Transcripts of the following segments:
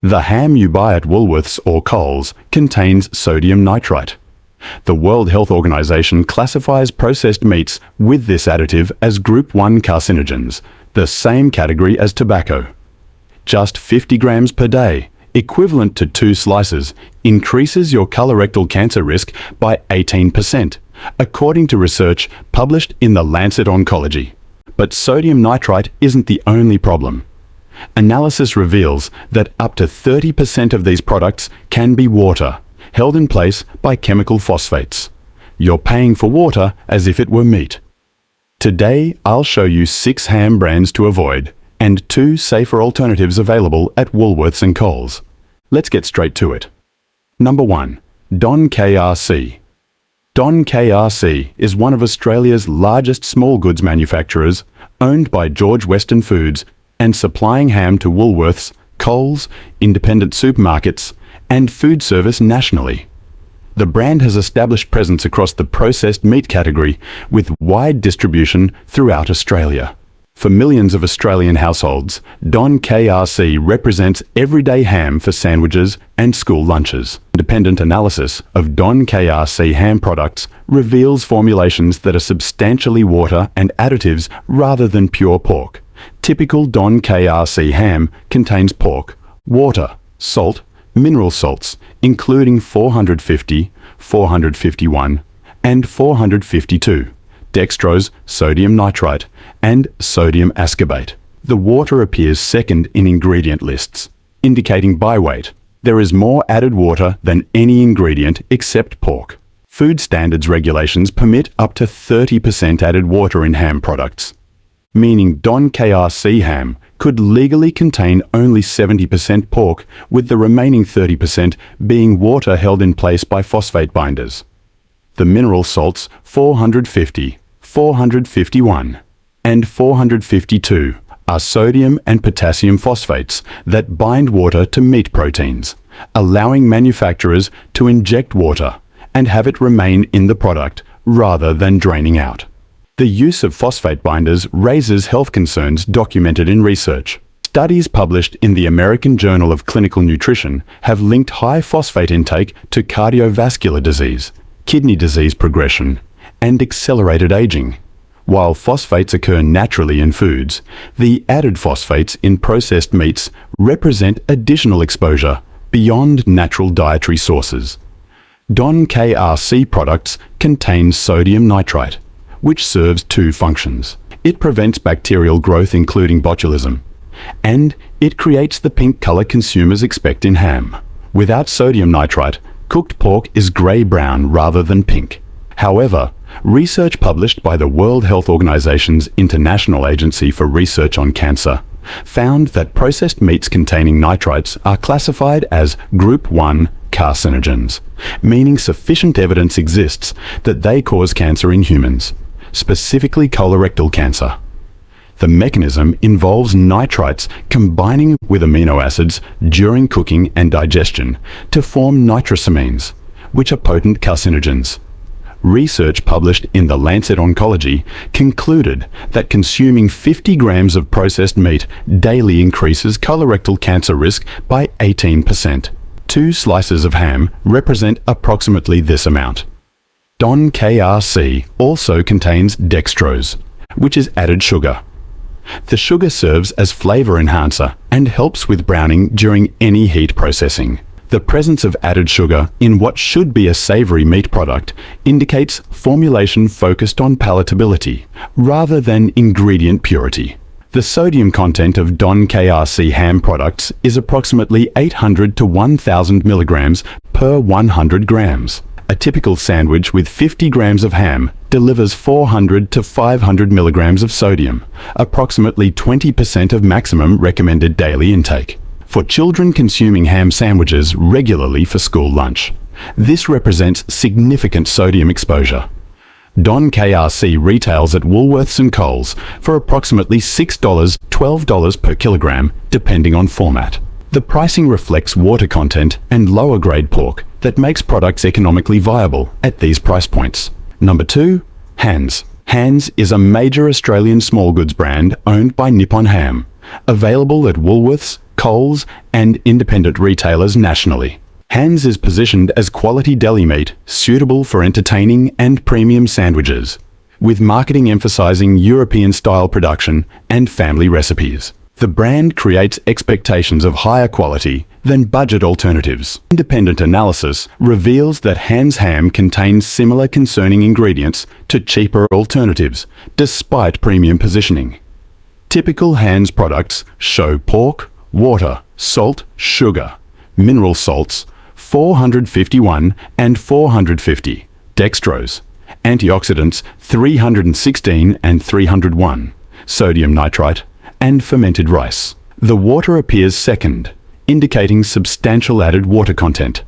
The ham you buy at Woolworths or Coles contains sodium nitrite. The World Health Organization classifies processed meats with this additive as Group 1 carcinogens, the same category as tobacco. Just 50 grams per day, equivalent to 2 slices, increases your colorectal cancer risk by 18%, according to research published in The Lancet Oncology. But sodium nitrite isn't the only problem. Analysis reveals that up to 30% of these products can be water, held in place by chemical phosphates. You're paying for water as if it were meat. Today, I'll show you 6 ham brands to avoid and 2 safer alternatives available at Woolworths and Coles. Let's get straight to it. Number 1. Don KRC. Don KRC is one of Australia's largest small goods manufacturers, owned by George Weston Foods and supplying ham to Woolworths, Coles, independent supermarkets, and food service nationally. The brand has established presence across the processed meat category with wide distribution throughout Australia. For millions of Australian households, Don KRC represents everyday ham for sandwiches and school lunches. Independent analysis of Don KRC ham products reveals formulations that are substantially water and additives rather than pure pork. Typical Don KRC ham contains pork, water, salt, mineral salts, including 450, 451, and 452, dextrose, sodium nitrite, and sodium ascorbate. The water appears second in ingredient lists, indicating by weight. There is more added water than any ingredient except pork. Food standards regulations permit up to 30% added water in ham products, meaning Don KRC ham could legally contain only 70% pork, with the remaining 30% being water held in place by phosphate binders. The mineral salts 450, 451, and 452 are sodium and potassium phosphates that bind water to meat proteins, allowing manufacturers to inject water and have it remain in the product rather than draining out. The use of phosphate binders raises health concerns documented in research. Studies published in the American Journal of Clinical Nutrition have linked high phosphate intake to cardiovascular disease, kidney disease progression, and accelerated aging. While phosphates occur naturally in foods, the added phosphates in processed meats represent additional exposure beyond natural dietary sources. Don KRC products contain sodium nitrite, which serves 2 functions. It prevents bacterial growth, including botulism, and it creates the pink color consumers expect in ham. Without sodium nitrite, cooked pork is grey-brown rather than pink. However, research published by the World Health Organization's International Agency for Research on Cancer found that processed meats containing nitrites are classified as Group 1 carcinogens, meaning sufficient evidence exists that they cause cancer in humans, specifically colorectal cancer. The mechanism involves nitrites combining with amino acids during cooking and digestion to form nitrosamines, which are potent carcinogens. Research published in The Lancet Oncology concluded that consuming 50 grams of processed meat daily increases colorectal cancer risk by 18%. 2 slices of ham represent approximately this amount. Don KRC also contains dextrose, which is added sugar. The sugar serves as flavor enhancer and helps with browning during any heat processing. The presence of added sugar in what should be a savory meat product indicates formulation focused on palatability rather than ingredient purity. The sodium content of Don KRC ham products is approximately 800 to 1,000 milligrams per 100 grams. A typical sandwich with 50 grams of ham delivers 400 to 500 milligrams of sodium, approximately 20% of maximum recommended daily intake. For children consuming ham sandwiches regularly for school lunch, this represents significant sodium exposure. Don KRC retails at Woolworths and Coles for approximately $6, $12 per kilogram, depending on format. The pricing reflects water content and lower grade pork that makes products economically viable at these price points. Number 2. Hans. Hans is a major Australian small goods brand owned by Nippon Ham, available at Woolworths, Coles, and independent retailers nationally. Hans is positioned as quality deli meat suitable for entertaining and premium sandwiches, with marketing emphasizing European-style production and family recipes. The brand creates expectations of higher quality than budget alternatives. Independent analysis reveals that Hans ham contains similar concerning ingredients to cheaper alternatives, despite premium positioning. Typical Hans products show pork, water, salt, sugar, mineral salts, 451 and 450, dextrose, antioxidants 316 and 301, sodium nitrite, and fermented rice. The water appears second, indicating substantial added water content.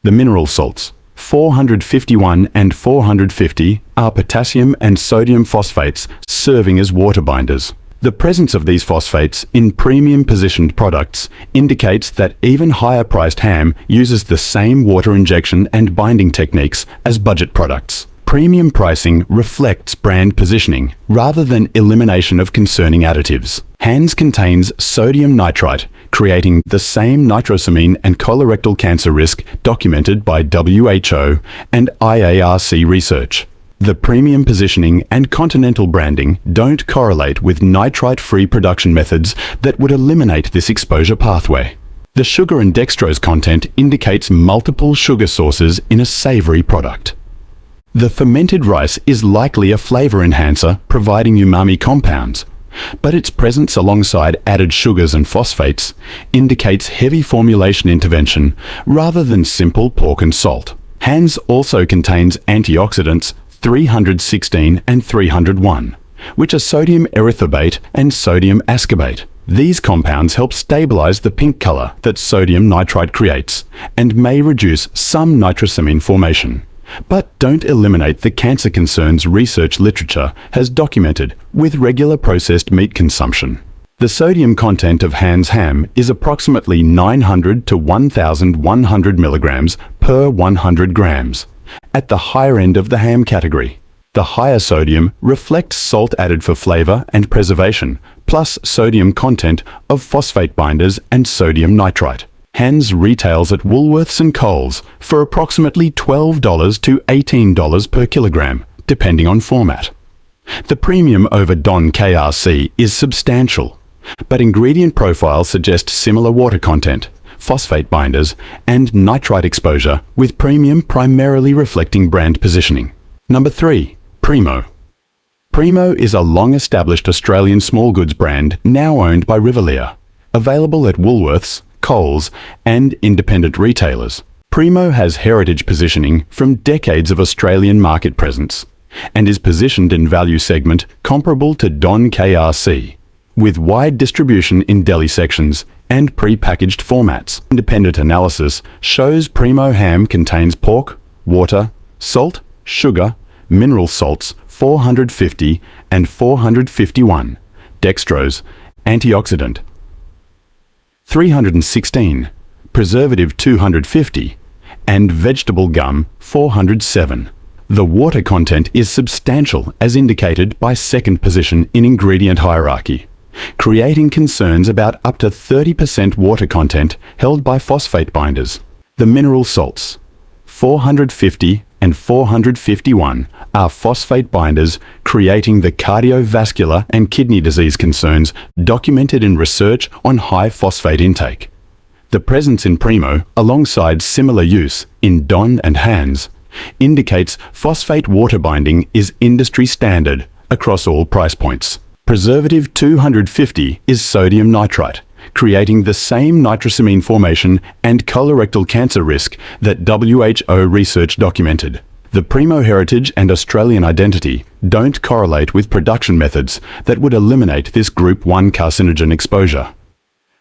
The mineral salts, 451 and 450, are potassium and sodium phosphates serving as water binders. The presence of these phosphates in premium-positioned products indicates that even higher-priced ham uses the same water injection and binding techniques as budget products. Premium pricing reflects brand positioning rather than elimination of concerning additives. Hans contains sodium nitrite, creating the same nitrosamine and colorectal cancer risk documented by WHO and IARC research. The premium positioning and continental branding don't correlate with nitrite-free production methods that would eliminate this exposure pathway. The sugar and dextrose content indicates multiple sugar sources in a savory product. The fermented rice is likely a flavor enhancer providing umami compounds, but its presence alongside added sugars and phosphates indicates heavy formulation intervention rather than simple pork and salt. Hans also contains antioxidants 316 and 301, which are sodium erythorbate and sodium ascorbate. These compounds help stabilize the pink color that sodium nitrite creates and may reduce some nitrosamine formation, but don't eliminate the cancer concerns research literature has documented with regular processed meat consumption. The sodium content of Hans ham is approximately 900 to 1,100 milligrams per 100 grams, at the higher end of the ham category. The higher sodium reflects salt added for flavor and preservation, plus sodium content of phosphate binders and sodium nitrite. Hans retails at Woolworths and Coles for approximately $12 to $18 per kilogram, depending on format. The premium over Don KRC is substantial, but ingredient profiles suggest similar water content, phosphate binders, and nitrite exposure, with premium primarily reflecting brand positioning. Number 3. Primo. Primo is a long-established Australian small goods brand now owned by Rivalier, available at Woolworths, Coles, and independent retailers. Primo has heritage positioning from decades of Australian market presence and is positioned in value segment comparable to Don KRC, with wide distribution in deli sections and pre-packaged formats. Independent analysis shows Primo ham contains pork, water, salt, sugar, mineral salts 450 and 451, dextrose, antioxidant 316, preservative 250, and vegetable gum 407. The water content is substantial as indicated by second position in ingredient hierarchy, creating concerns about up to 30% water content held by phosphate binders. The mineral salts, 450 and 451, are phosphate binders, creating the cardiovascular and kidney disease concerns documented in research on high phosphate intake. The presence in Primo, alongside similar use in Don and Hans, indicates phosphate water binding is industry standard across all price points. Preservative 250 is sodium nitrite, creating the same nitrosamine formation and colorectal cancer risk that WHO research documented. The Primo heritage and Australian identity don't correlate with production methods that would eliminate this Group 1 carcinogen exposure.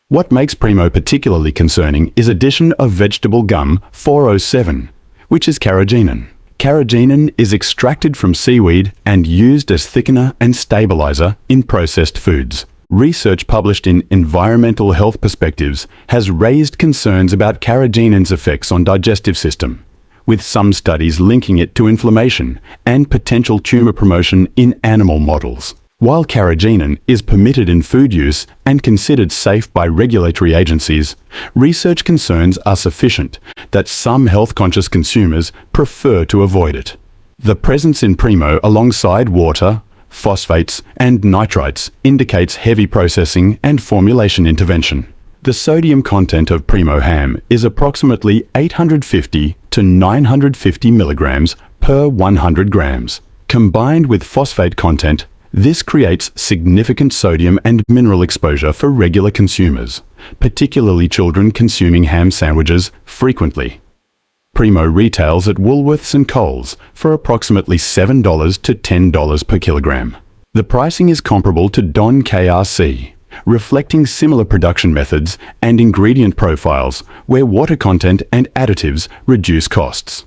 What makes Primo particularly concerning is addition of vegetable gum 407, which is carrageenan. Carrageenan is extracted from seaweed and used as thickener and stabilizer in processed foods. Research published in Environmental Health Perspectives has raised concerns about carrageenan's effects on digestive system, with some studies linking it to inflammation and potential tumor promotion in animal models. While carcinogen is permitted in food use and considered safe by regulatory agencies, research concerns are sufficient that some health-conscious consumers prefer to avoid it. The presence in Primo alongside water, phosphates and nitrites indicates heavy processing and formulation intervention. The sodium content of Primo ham is approximately 850 to 950 milligrams per 100 grams. Combined with phosphate content, this creates significant sodium and mineral exposure for regular consumers, particularly children consuming ham sandwiches frequently. Primo retails at Woolworths and Coles for approximately $7 to $10 per kilogram. The pricing is comparable to Don KRC, reflecting similar production methods and ingredient profiles where water content and additives reduce costs.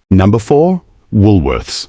Number 4. Woolworths.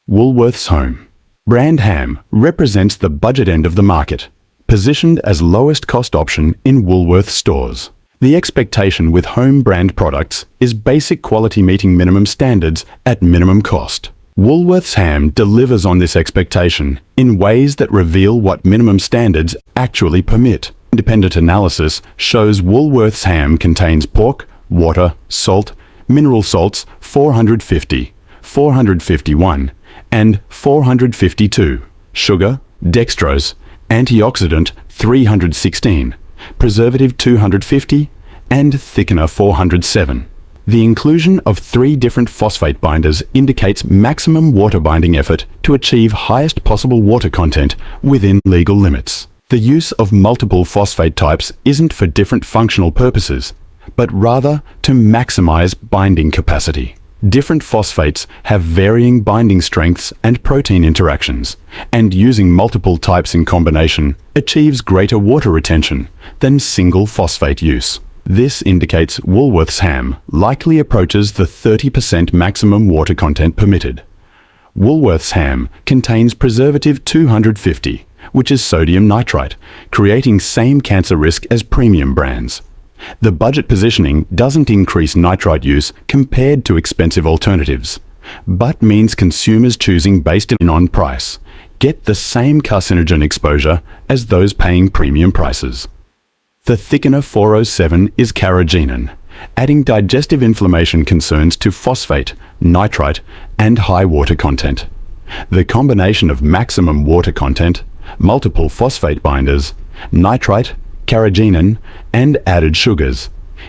Woolworths Home. Brand ham represents the budget end of the market, positioned as lowest cost option in Woolworths stores. The expectation with home brand products is basic quality meeting minimum standards at minimum cost. Woolworths ham delivers on this expectation in ways that reveal what minimum standards actually permit. Independent analysis shows Woolworths ham contains pork, water, salt, mineral salts 450, 451, and 452, sugar, dextrose, antioxidant 316, preservative 250, and thickener 407. The inclusion of 3 different phosphate binders indicates maximum water binding effort to achieve highest possible water content within legal limits. The use of multiple phosphate types isn't for different functional purposes, but rather to maximize binding capacity. Different phosphates have varying binding strengths and protein interactions, and using multiple types in combination achieves greater water retention than single phosphate use. This indicates Woolworths ham likely approaches the 30% maximum water content permitted. Woolworths ham contains preservative 250, which is sodium nitrite, creating same cancer risk as premium brands. The budget positioning doesn't increase nitrite use compared to expensive alternatives, but means consumers choosing based on price get the same carcinogen exposure as those paying premium prices. The thickener 407 is carcinogen, adding digestive inflammation concerns to phosphate, nitrite, and high water content. The combination of maximum water content, multiple phosphate binders, nitrite, carcinogen, and added sugars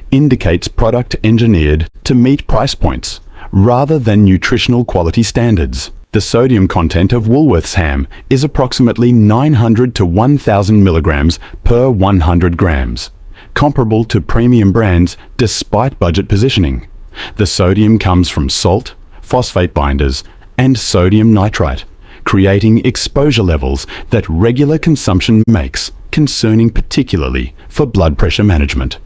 indicates product engineered to meet price points rather than nutritional quality standards. The sodium content of Woolworths ham is approximately 900 to 1,000 milligrams per 100 grams, comparable to premium brands despite budget positioning. The sodium comes from salt, phosphate binders, and sodium nitrite, creating exposure levels that regular consumption makes concerning, particularly for blood pressure management.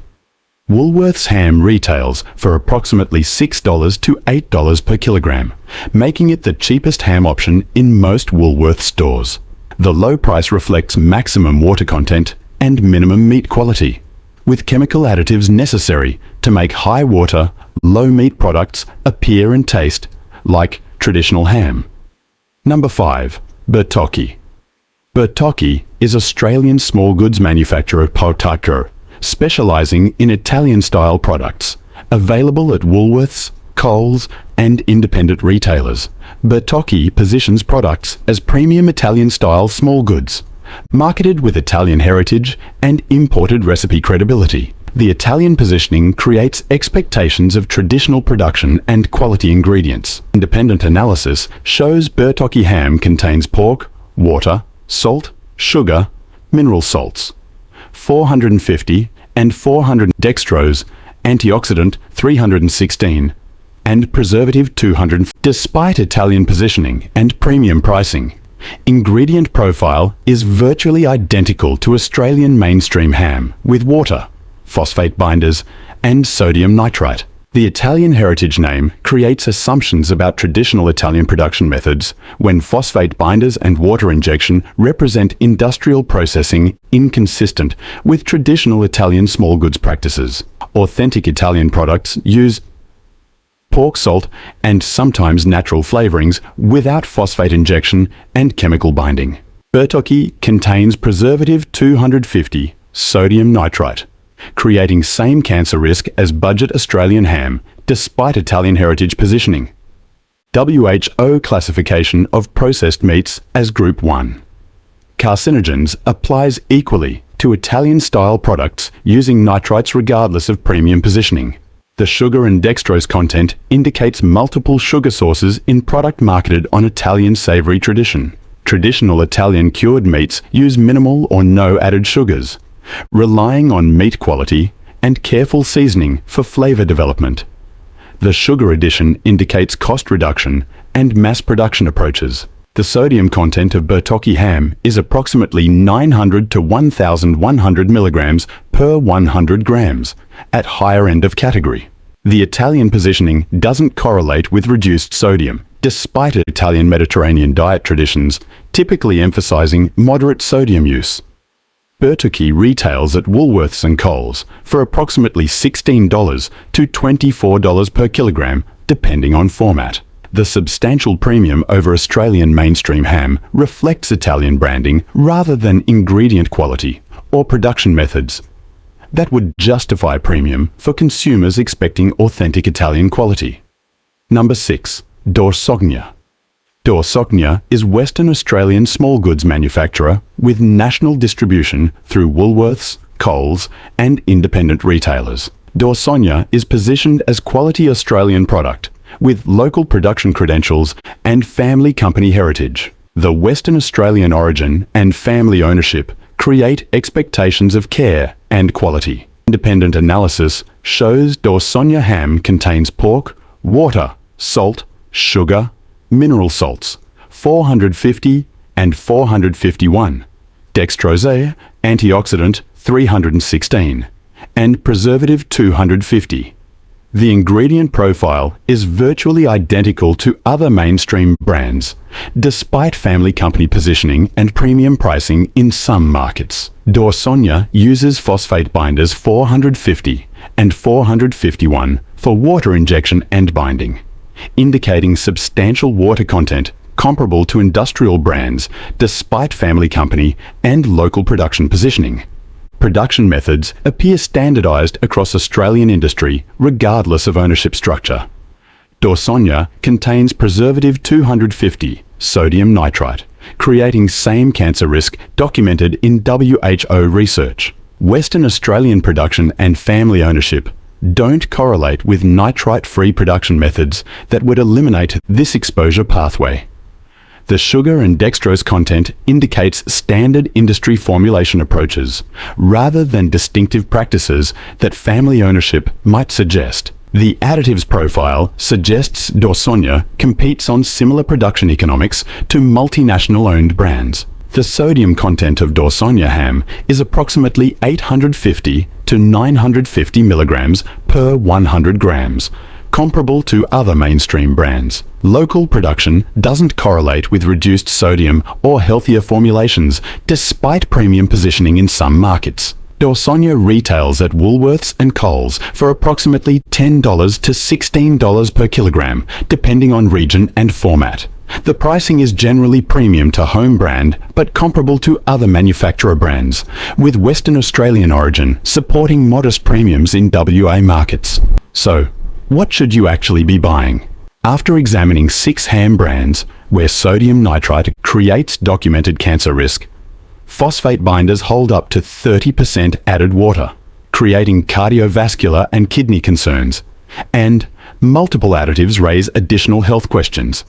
Woolworths ham retails for approximately $6 to $8 per kilogram, making it the cheapest ham option in most Woolworths stores. The low price reflects maximum water content and minimum meat quality, with chemical additives necessary to make high water, low meat products appear and taste like traditional ham. Number 5. Bertocchi. Bertocchi is Australian small goods manufacturer Bertocchi, specialising in Italian-style products, available at Woolworths, Coles, and independent retailers. Bertocchi positions products as premium Italian-style small goods, marketed with Italian heritage and imported recipe credibility. The Italian positioning creates expectations of traditional production and quality ingredients. Independent analysis shows Bertocchi ham contains pork, water, salt, sugar, mineral salts, 450 and 400 dextrose, antioxidant 316, and preservative 200. Despite Italian positioning and premium pricing, ingredient profile is virtually identical to Australian mainstream ham with water, phosphate binders, and sodium nitrite. The Italian heritage name creates assumptions about traditional Italian production methods when phosphate binders and water injection represent industrial processing inconsistent with traditional Italian small goods practices. Authentic Italian products use pork salt and sometimes natural flavorings without phosphate injection and chemical binding. Bertocchi contains preservative 250, sodium nitrite, creating same cancer risk as budget Australian ham, despite Italian heritage positioning. WHO classification of processed meats as Group 1. Carcinogens applies equally to Italian-style products using nitrites regardless of premium positioning. The sugar and dextrose content indicates multiple sugar sources in product marketed on Italian savoury tradition. Traditional Italian cured meats use minimal or no added sugars, relying on meat quality and careful seasoning for flavour development. The sugar addition indicates cost reduction and mass production approaches. The sodium content of Bertocchi ham is approximately 900 to 1,100 milligrams per 100 grams, at higher end of category. The Italian positioning doesn't correlate with reduced sodium, despite Italian Mediterranean diet traditions typically emphasizing moderate sodium use. Bertocchi retails at Woolworths and Coles for approximately $16 to $24 per kilogram, depending on format. The substantial premium over Australian mainstream ham reflects Italian branding rather than ingredient quality or production methods. That would justify premium for consumers expecting authentic Italian quality. Number 6. Dorsogna. Dorsogna is Western Australian small goods manufacturer with national distribution through Woolworths, Coles and independent retailers. Dorsogna is positioned as quality Australian product with local production credentials and family company heritage. The Western Australian origin and family ownership create expectations of care and quality. Independent analysis shows Dorsogna ham contains pork, water, salt, sugar, mineral salts, 450 and 451, dextrose, antioxidant 316, and preservative 250. The ingredient profile is virtually identical to other mainstream brands, despite family company positioning and premium pricing in some markets. Dorsogna uses phosphate binders 450 and 451 for water injection and binding, indicating substantial water content comparable to industrial brands despite family company and local production positioning. Production methods appear standardized across Australian industry regardless of ownership structure. Dorsogna contains preservative 250, sodium nitrite, creating same cancer risk documented in WHO research. Western Australian production and family ownership don't correlate with nitrite-free production methods that would eliminate this exposure pathway. The sugar and dextrose content indicates standard industry formulation approaches, rather than distinctive practices that family ownership might suggest. The additives profile suggests Dorsogna competes on similar production economics to multinational-owned brands. The sodium content of Dorsogna ham is approximately 850 to 950 milligrams per 100 grams, comparable to other mainstream brands. Local production doesn't correlate with reduced sodium or healthier formulations, despite premium positioning in some markets. Dorsogna retails at Woolworths and Coles for approximately $10 to $16 per kilogram, depending on region and format. The pricing is generally premium to home brand, but comparable to other manufacturer brands, with Western Australian origin supporting modest premiums in WA markets. So, what should you actually be buying? After examining 6 ham brands where sodium nitrite creates documented cancer risk, phosphate binders hold up to 30% added water, creating cardiovascular and kidney concerns, and multiple additives raise additional health questions.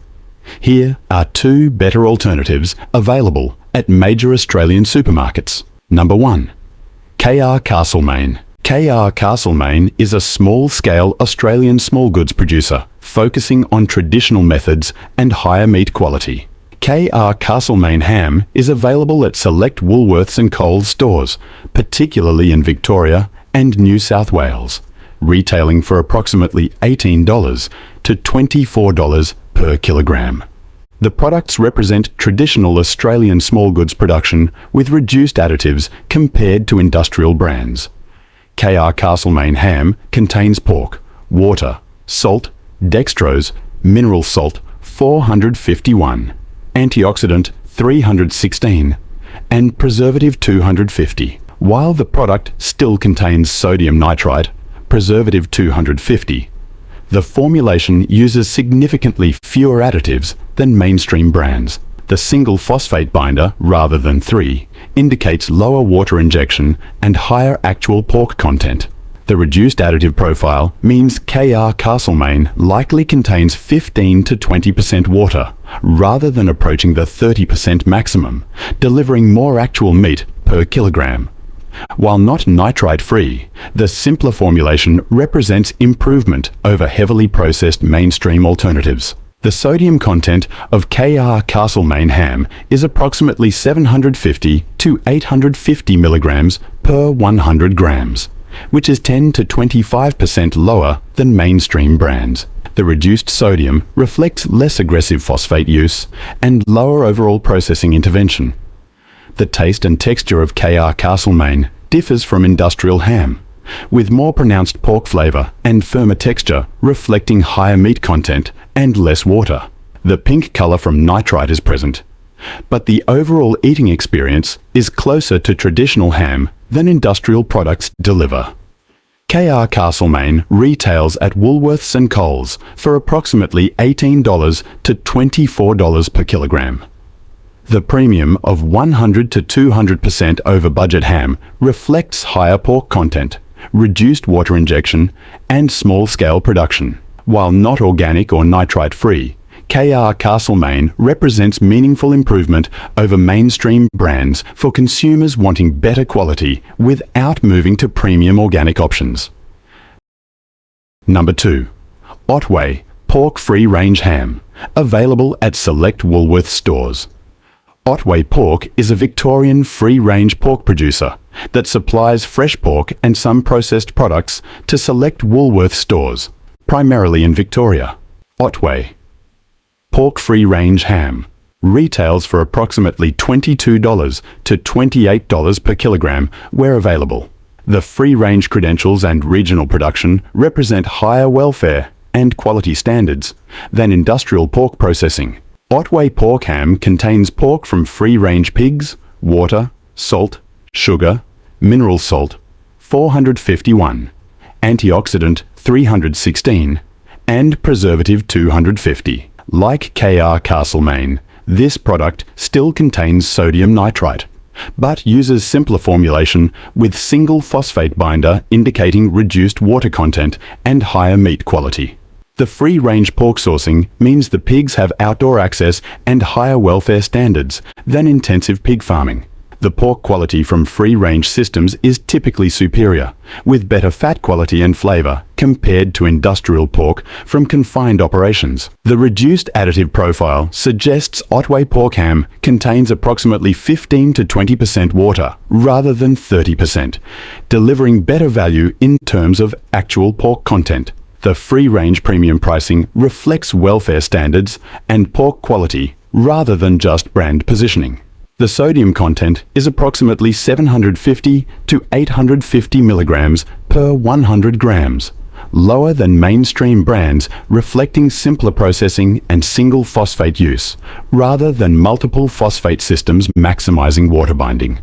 Here are 2 better alternatives available at major Australian supermarkets. Number 1. Castlemaine. Castlemaine is a small-scale Australian small goods producer focusing on traditional methods and higher meat quality. Castlemaine ham is available at select Woolworths and Coles stores, particularly in Victoria and New South Wales, retailing for approximately $18 to $24 per kilogram. The products represent traditional Australian small goods production with reduced additives compared to industrial brands. Castlemaine ham contains pork, water, salt, dextrose, mineral salt 451, antioxidant 316 and preservative 250. While the product still contains sodium nitrite, preservative 250, the formulation uses significantly fewer additives than mainstream brands. The single phosphate binder, rather than 3, indicates lower water injection and higher actual pork content. The reduced additive profile means Castlemaine likely contains 15 to 20% water, rather than approaching the 30% maximum, delivering more actual meat per kilogram. While not nitrite-free, the simpler formulation represents improvement over heavily processed mainstream alternatives. The sodium content of Castlemaine ham is approximately 750 to 850 milligrams per 100 grams, which is 10 to 25% lower than mainstream brands. The reduced sodium reflects less aggressive phosphate use and lower overall processing intervention. The taste and texture of Castlemaine differs from industrial ham, with more pronounced pork flavor and firmer texture reflecting higher meat content and less water. The pink color from nitrite is present, but the overall eating experience is closer to traditional ham than industrial products deliver. Castlemaine retails at Woolworths and Coles for approximately $18 to $24 per kilogram. The premium of 100 to 200% over budget ham reflects higher pork content, reduced water injection, and small-scale production. While not organic or nitrite-free, Castlemaine represents meaningful improvement over mainstream brands for consumers wanting better quality without moving to premium organic options. Number 2. Otway Pork Free-Range Ham, available at select Woolworths stores. Otway Pork is a Victorian free-range pork producer that supplies fresh pork and some processed products to select Woolworths stores, primarily in Victoria. Otway Pork Free-Range Ham retails for approximately $22 to $28 per kilogram where available. The free-range credentials and regional production represent higher welfare and quality standards than industrial pork processing. Otway Pork Ham contains pork from free-range pigs, water, salt, sugar, mineral salt, 451, antioxidant 316, and preservative 250. Like Castlemaine, this product still contains sodium nitrite, but uses simpler formulation with single phosphate binder indicating reduced water content and higher meat quality. The free-range pork sourcing means the pigs have outdoor access and higher welfare standards than intensive pig farming. The pork quality from free-range systems is typically superior, with better fat quality and flavor compared to industrial pork from confined operations. The reduced additive profile suggests Otway Pork Ham contains approximately 15 to 20% water rather than 30%, delivering better value in terms of actual pork content. The free-range premium pricing reflects welfare standards and pork quality rather than just brand positioning. The sodium content is approximately 750 to 850 milligrams per 100 grams, lower than mainstream brands, reflecting simpler processing and single phosphate use, rather than multiple phosphate systems maximizing water binding.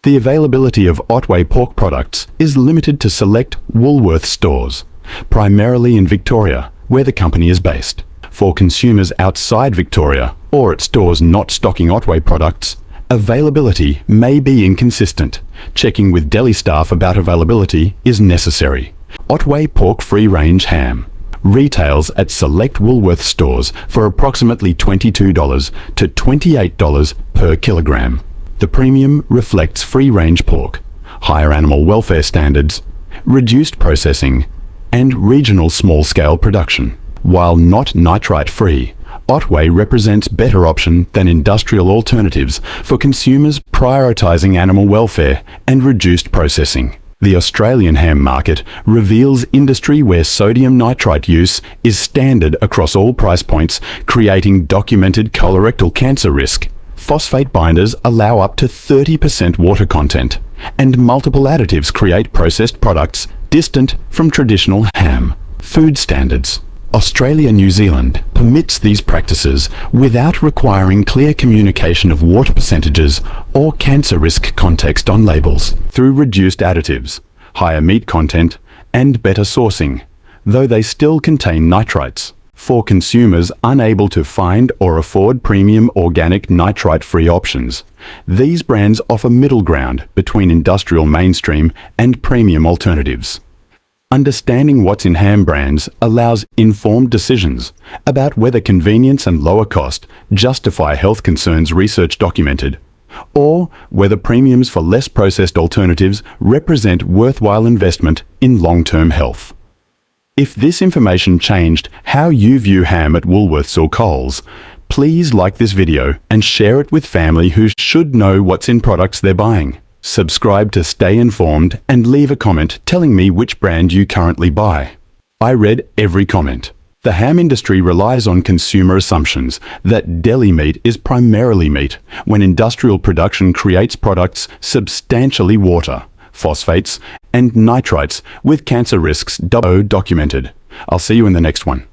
The availability of Otway pork products is limited to select Woolworths stores, primarily in Victoria, where the company is based. For consumers outside Victoria or at stores not stocking Otway products, availability may be inconsistent. Checking with deli staff about availability is necessary. Otway Pork Free-Range Ham retails at select Woolworths stores for approximately $22 to $28 per kilogram. The premium reflects free-range pork, higher animal welfare standards, reduced processing, and regional small-scale production. While not nitrite-free, Otway represents better option than industrial alternatives for consumers prioritizing animal welfare and reduced processing. The Australian ham market reveals industry where sodium nitrite use is standard across all price points, creating documented colorectal cancer risk. Phosphate binders allow up to 30% water content, and multiple additives create processed products distant from traditional ham. Food standards. Australia-New Zealand permits these practices without requiring clear communication of water percentages or cancer risk context on labels through reduced additives, higher meat content, and better sourcing, though they still contain nitrites. For consumers unable to find or afford premium organic nitrite-free options, these brands offer middle ground between industrial mainstream and premium alternatives. Understanding what's in ham brands allows informed decisions about whether convenience and lower cost justify health concerns research documented, or whether premiums for less processed alternatives represent worthwhile investment in long-term health. If this information changed how you view ham at Woolworths or Coles, please like this video and share it with family who should know what's in products they're buying. Subscribe to stay informed and leave a comment telling me which brand you currently buy. I read every comment. The ham industry relies on consumer assumptions that deli meat is primarily meat when industrial production creates products substantially water, phosphates, and nitrites with cancer risks documented. I'll see you in the next one.